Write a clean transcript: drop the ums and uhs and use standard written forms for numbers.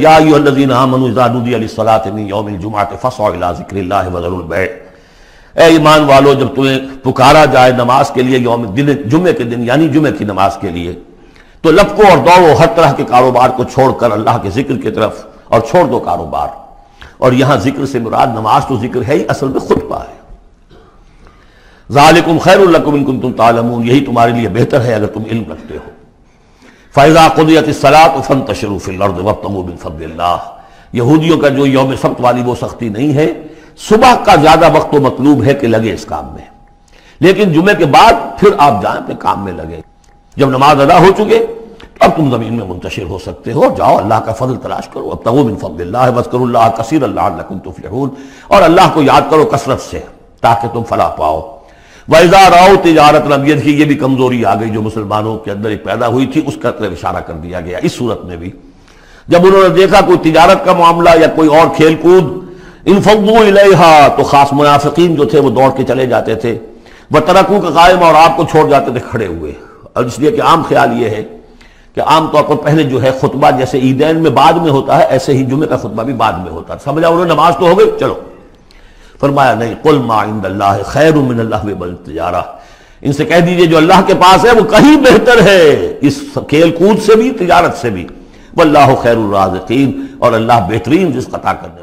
یا ایھا الذین آمنوا اذا نودی للصلاۃ من یوم الجمعۃ فاسعوا الی ذکر اللہ وذروا البیع، اے ایمان والو جب تمہیں پکارا جائے نماز کے لیے یوم دن جمعے کے دن یعنی جمعے کی نماز کے لیے، تو لپکو اور دوڑو ہر طرح کے کاروبار کو چھوڑ کر اللہ کے ذکر کی طرف، اور چھوڑ دو کاروبار۔ اور یہاں ذکر سے مراد نماز تو ذکر ہے ہی، اصل میں خطبہ ہے۔ ذالکم خیر لکم ان کنتم تعلمون، یہی تمہارے لیے بہتر ہے اگر تم علم رکھتے ہو۔ فاذا قضیت الصلاۃ فانتشروا فی الارض وابتغوا من فضل اللہ، یہودیوں کا جو یوم سبت والی وہ سختی نہیں ہے، صبح کا زیادہ وقت تو مطلوب ہے کہ لگے اس کام میں، لیکن جمعے کے بعد پھر آپ جائیں اپنے کام میں لگے۔ جب نماز ادا ہو چکے اب تم زمین میں منتشر ہو سکتے ہو، جاؤ اللہ کا فضل تلاش کرو، وابتغوا من فضل اللہ واذکروا اللہ کثیرا لعلکم تفلحون، اور اللہ کو یاد کرو کثرت سے تاکہ تم فلاح پاؤ۔ وَإِذَا رَأَوْا تِجَارَةً، اب یہ دیکھیے یہ بھی کمزوری آ گئی جو مسلمانوں کے اندر ایک پیدا ہوئی تھی، اس کا طرف اشارہ کر دیا گیا اس صورت میں بھی۔ جب انہوں نے دیکھا کوئی تجارت کا معاملہ یا کوئی اور کھیل کود، انفضوا الیہا، تو خاص منافقین جو تھے وہ دوڑ کے چلے جاتے تھے، وترکوک قائما، اور آپ کو چھوڑ جاتے تھے کھڑے ہوئے۔ اور اس لیے کہ عام خیال یہ ہے کہ عام طور پر پہلے جو ہے خطبہ جیسے عیدین میں بعد میں ہوتا ہے، ایسے ہی جمعے کا خطبہ بھی بعد میں ہوتا ہے، سمجھا انہوں نے نماز تو ہو گئی چلو۔ فرمایا نہیں، قل ما عند اللہ خیر من اللہو والتجارہ، ان سے کہہ دیجئے جو اللہ کے پاس ہے وہ کہیں بہتر ہے اس کھیل کود سے بھی، تجارت سے بھی۔ واللہ خیر الرازقین، اور اللہ بہترین رزق عطا کرنے